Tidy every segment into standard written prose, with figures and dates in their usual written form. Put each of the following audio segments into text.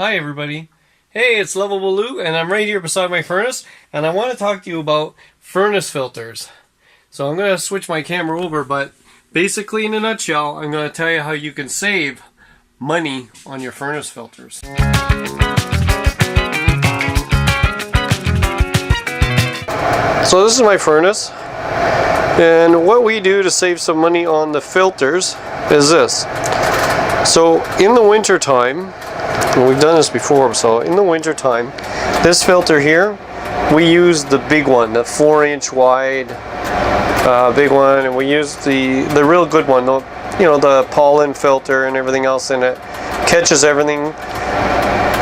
Hi everybody. Hey, it's Loveable Lou, and I'm right here beside my furnace, and I want to talk to you about furnace filters. So I'm going to switch my camera over, but basically in a nutshell, I'm going to tell you how you can save money on your furnace filters. So this is my furnace, and what we do to save some money on the filters is this. So in the winter time, and we've done this before, so in the winter time, this filter here, we use the big one, the 4-inch wide big one, and we use the real good one, the pollen filter and everything else in it, catches everything,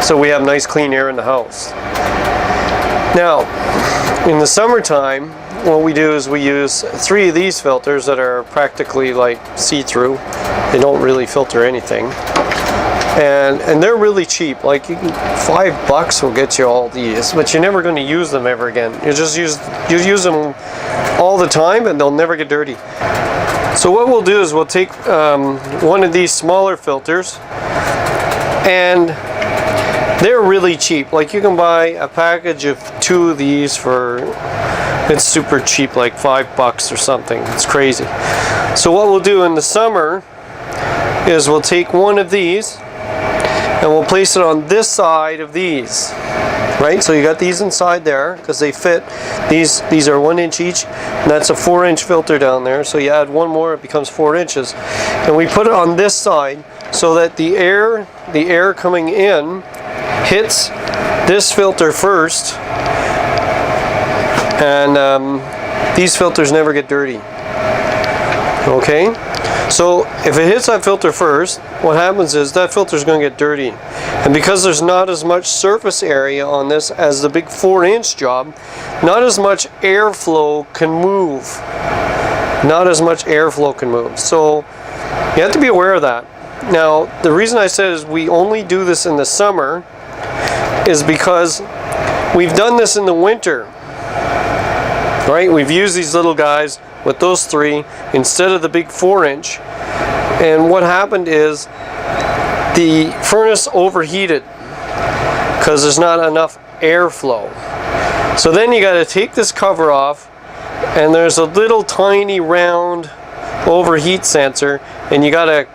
so we have nice clean air in the house. Now, in the summertime, what we do is we use 3 of these filters that are practically like see-through. They don't really filter anything. And they're really cheap. Like $5 will get you all these, but you're never going to use them ever again. You use them all the time, and they'll never get dirty. So what we'll do is we'll take one of these smaller filters, and they're really cheap. Like you can buy a package of 2 of these for, it's super cheap, like $5 or something. It's crazy. So what we'll do in the summer is we'll take one of these and we'll place it on this side of these, right? So you got these inside there because they fit. These are 1 inch each, and that's a 4-inch filter down there. So you add one more, it becomes 4 inches, and we put it on this side so that the air coming in hits this filter first, and these filters never get dirty. Okay? So if it hits that filter first, what happens is that filter is going to get dirty. And because there's not as much surface area on this as the big 4-inch job, not as much airflow can move. Not as much airflow can move. So you have to be aware of that. Now, the reason I said is we only do this in the summer is because we've done this in the winter. Right? We've used these little guys with those 3 instead of the big 4-inch, and what happened is the furnace overheated because there's not enough airflow. So then you got to take this cover off, and there's a little tiny round overheat sensor, and you got to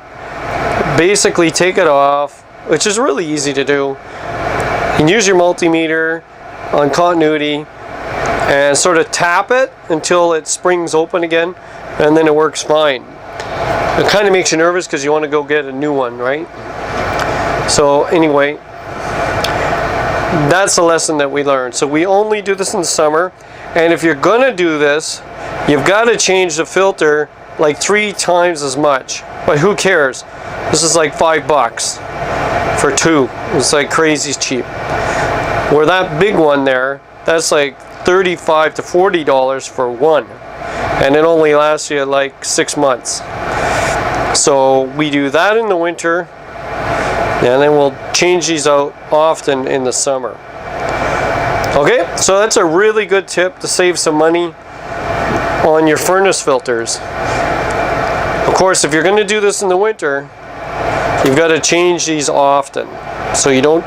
basically take it off, which is really easy to do. You can use your multimeter on continuity and sort of tap it until it springs open again, and then it works fine. It kind of makes you nervous because you want to go get a new one, right? So anyway, that's the lesson that we learned. So we only do this in the summer, and if you're gonna do this, you've got to change the filter like 3 times as much. But who cares? This is like $5 for 2. It's like crazy cheap. Where that big one there, that's like $35 to $40 for 1, and it only lasts you like 6 months. So we do that in the winter, and then we'll change these out often in the summer. Okay, so that's a really good tip to save some money on your furnace filters. Of course, if you're going to do this in the winter, you've got to change these often so you don't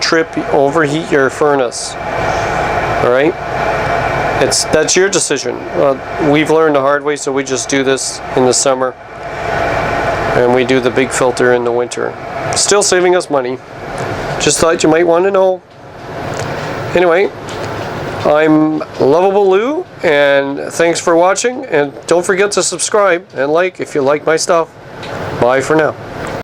overheat your furnace. All right? That's your decision. We've learned the hard way, so we just do this in the summer, and we do the big filter in the winter. Still saving us money. Just thought you might want to know. Anyway, I'm Loveable Lou, and thanks for watching, and don't forget to subscribe and like if you like my stuff. Bye for now.